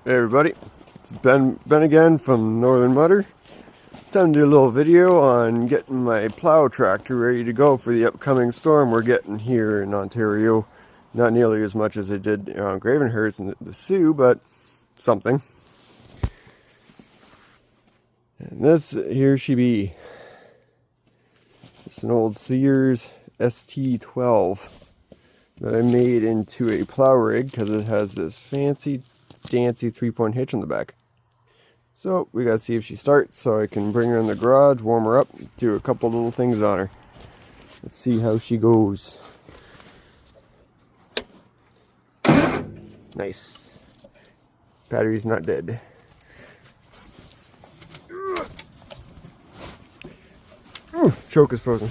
Hey everybody, it's Ben again from Northern Mutter. Time to do a little video on getting my plow tractor ready to go for the upcoming storm we're getting here in Ontario. Not nearly as much as I did on Gravenhurst and the Sioux, but something. And this here she be. It's an old Sears ST12 that I made into a plow rig because it has this fancy dancy 3-point hitch on the back. So we gotta see if she starts so I can bring her in the garage, warm her up, do a couple little things on her. Let's see how she goes. Nice. Battery's not dead. Ooh, choke is frozen.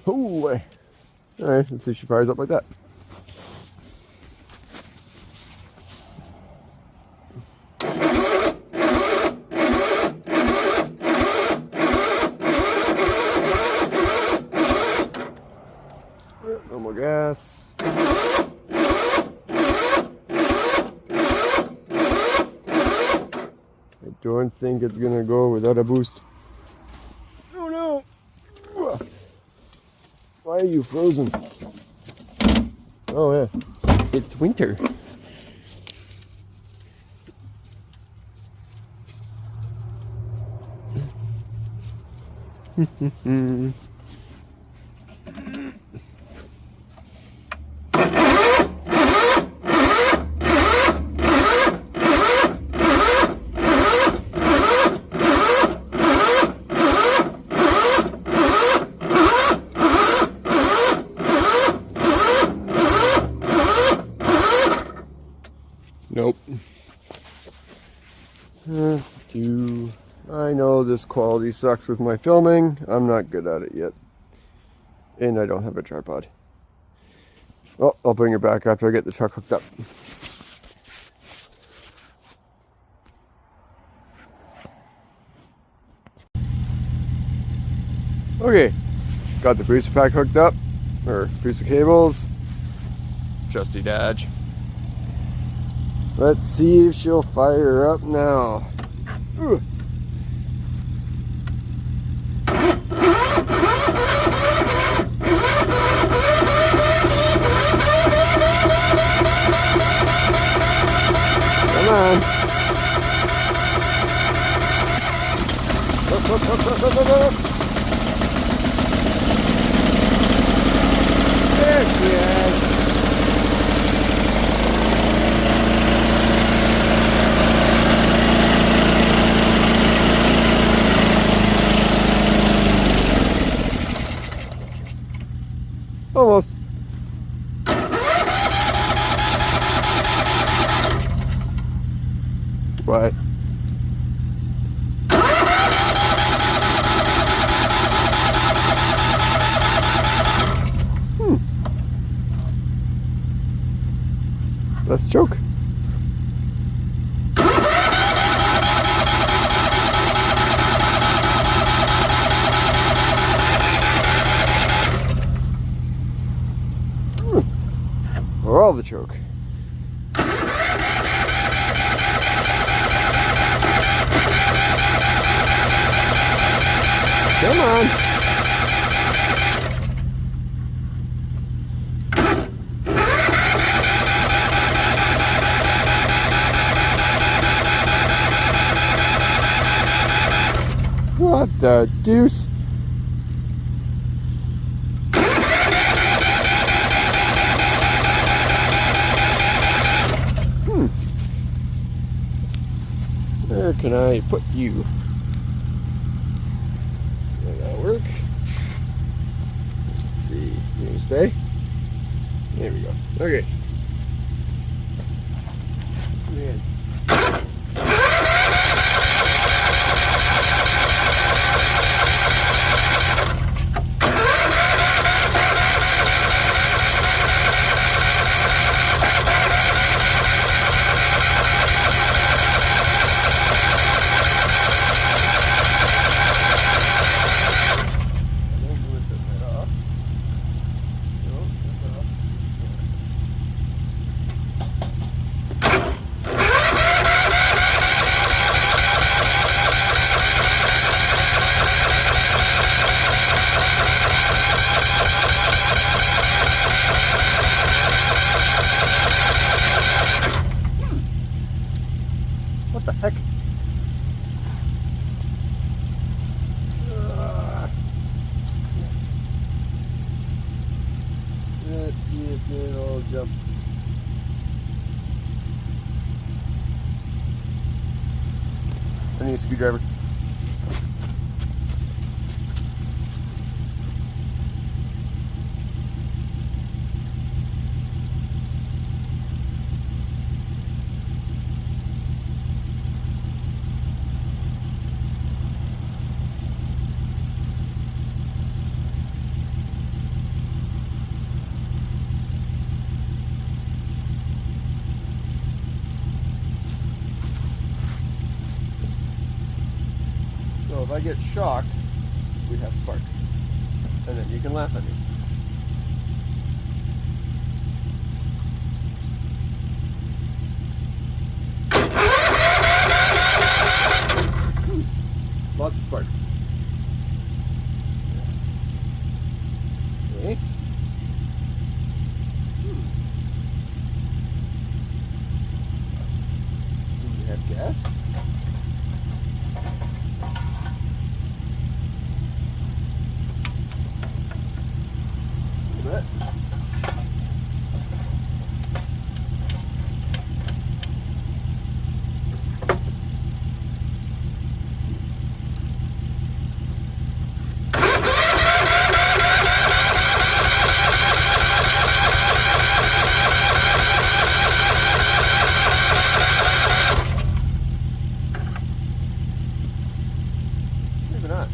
Oh boy. Alright, let's see if she fires up like that. No more gas. I don't think it's gonna go without a boost. Oh no! Why are you frozen? Oh yeah, it's winter. Nope. I know this quality sucks with my filming. I'm not good at it yet. And I don't have a tripod. Well, I'll bring her back after I get the truck hooked up. Okay, got the booster pack hooked up, or booster cables. Trusty Dodge. Let's see if she'll fire up now. Ooh. Come on. Look. There she is. Almost. What? Let's choke. Or all the choke. Come on. What the deuce? Where can I put you? Will that work? Let's see. You gonna stay? There we go. Okay. Man. Let's see if it'll jump. I need a screwdriver. So if I get shocked, we have spark. And then you can laugh at me. Lots of spark. Okay. Do you have gas? A little bit. Maybe not.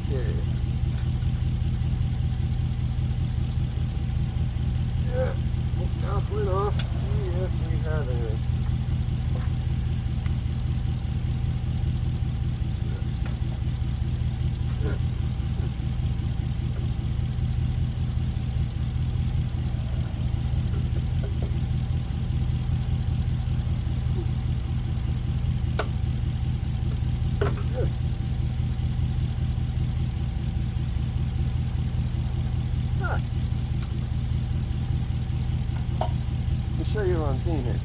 Okay. Yeah, we'll cancel it off, see if we have anything. Let me show you what I'm seeing here.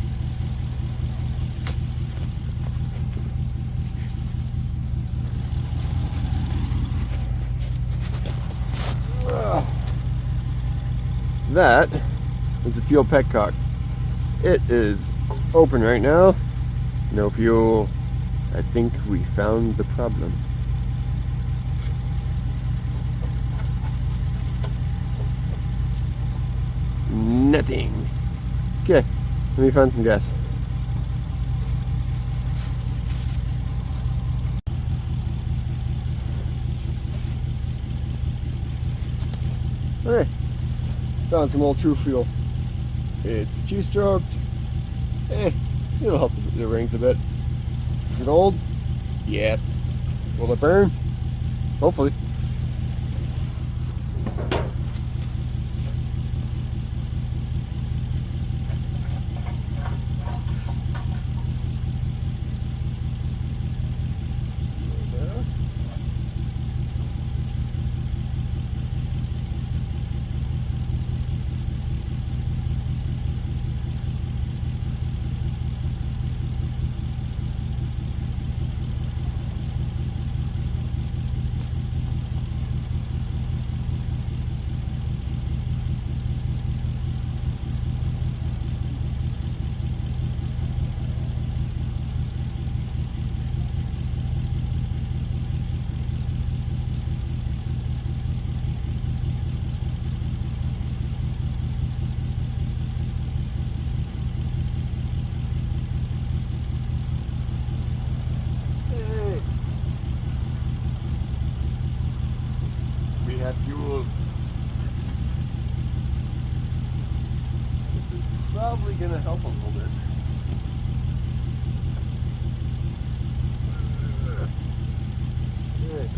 That is a fuel petcock. It is open right now. No fuel. I think we found the problem. Nothing. Okay, let me find some gas. Okay, found some old True Fuel. It's two-stroked. It'll help the rings a bit. Is it old? Yeah. Will it burn? Hopefully. Have fuel. This is probably going to help a little bit. Good.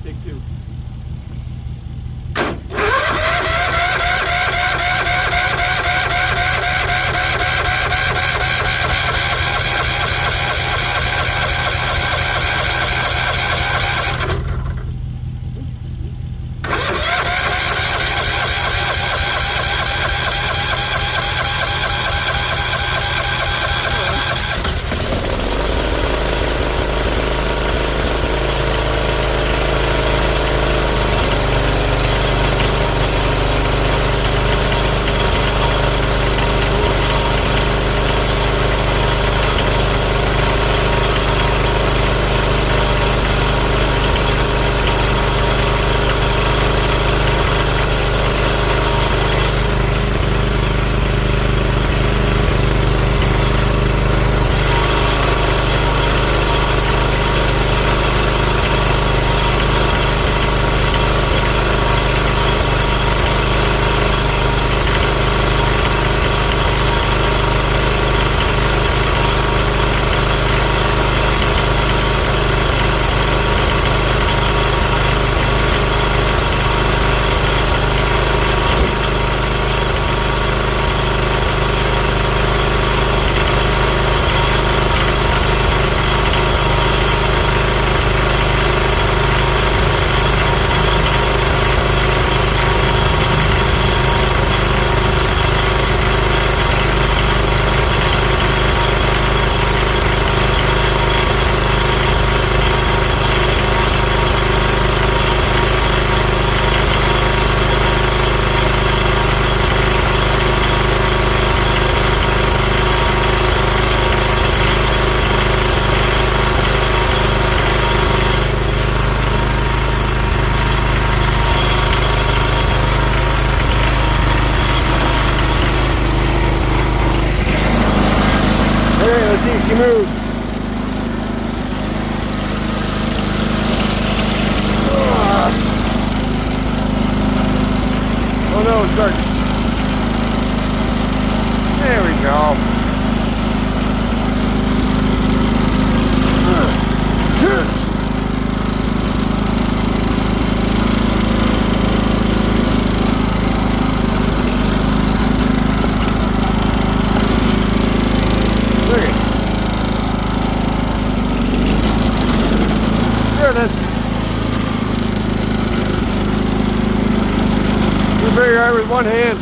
Take two. moves. Oh no, it's dark. There we go. There it is. You're very hard with one hand.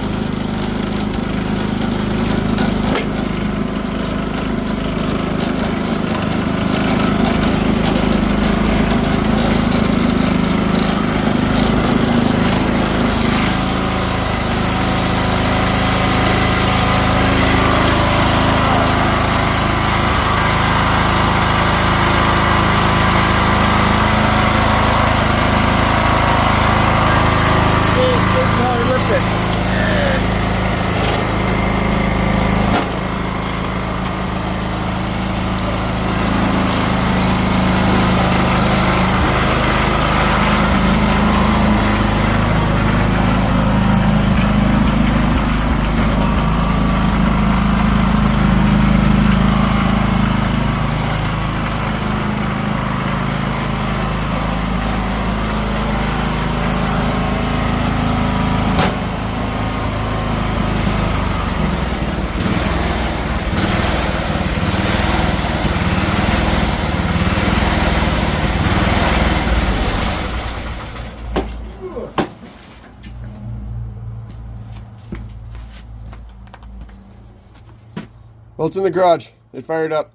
Well, it's in the garage. It fired up.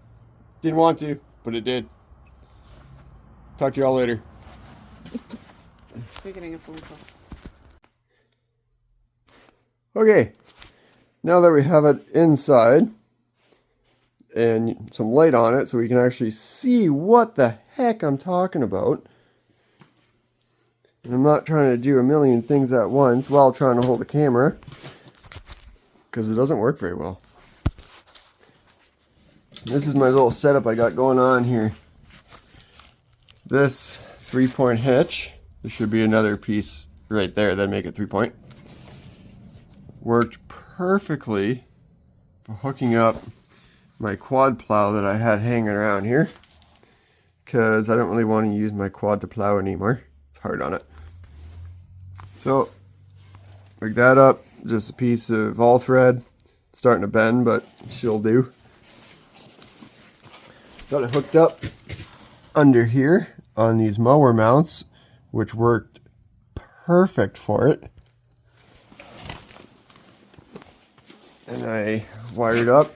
Didn't want to, but it did. Talk to y'all later. We're getting a phone call. Okay, now that we have it inside and some light on it so we can actually see what the heck I'm talking about. And I'm not trying to do a million things at once while trying to hold the camera, because it doesn't work very well. This is my little setup I got going on here. This 3-point hitch, there should be another piece right there that'd make it 3-point. Worked perfectly for hooking up my quad plow that I had hanging around here, because I don't really want to use my quad to plow anymore. It's hard on it. So, rig that up, just a piece of all thread, starting to bend, but she'll do. Got it hooked up under here on these mower mounts, which worked perfect for it. And I wired up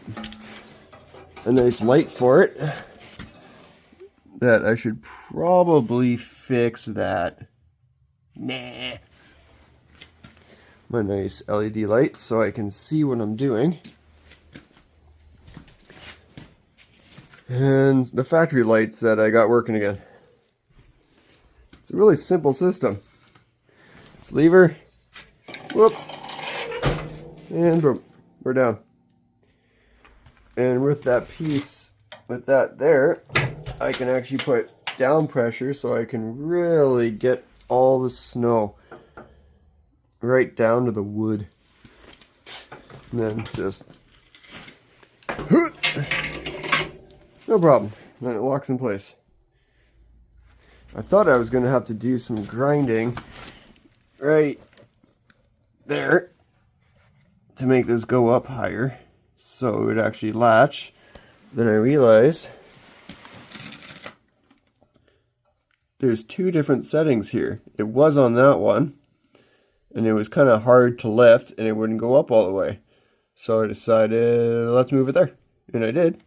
a nice light for it that I should probably fix that. Nah. My nice LED light so I can see what I'm doing. And the factory lights that I got working again. It's a really simple system. This lever, whoop, and boom, we're down. And with that piece, with that there, I can actually put down pressure so I can really get all the snow right down to the wood. And then just no problem. Then it locks in place. I thought I was going to have to do some grinding right there to make this go up higher so it would actually latch. Then I realized there's two different settings here. It was on that one, and it was kind of hard to lift and it wouldn't go up all the way. So I decided, let's move it there. And I did.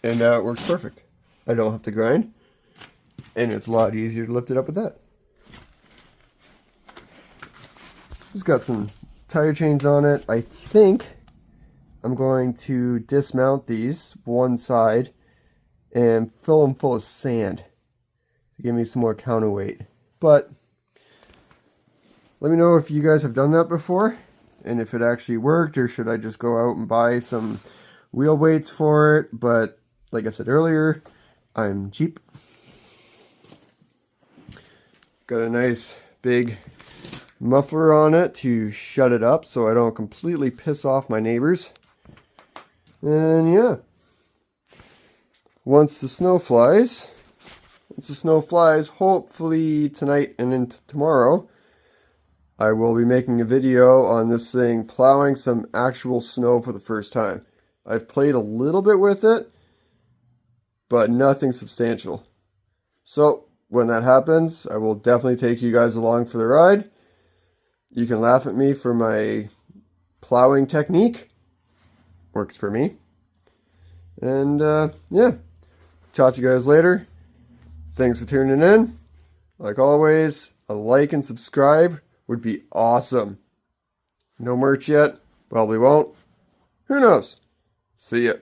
And now it works perfect. I don't have to grind. And it's a lot easier to lift it up with that. Just got some tire chains on it. I think I'm going to dismount these one side and fill them full of sand to give me some more counterweight. But let me know if you guys have done that before and if it actually worked, or should I just go out and buy some wheel weights for it. But Like I said earlier, I'm cheap. Got a nice big muffler on it to shut it up so I don't completely piss off my neighbors. And yeah, once the snow flies, hopefully tonight and into tomorrow, I will be making a video on this thing plowing some actual snow for the first time. I've played a little bit with it, but nothing substantial. So when that happens, I will definitely take you guys along for the ride. You can laugh at me for my plowing technique. Works for me. And yeah, talk to you guys later. Thanks for tuning in. Like always, a like and subscribe would be awesome. No merch yet. Probably won't. Who knows? See ya.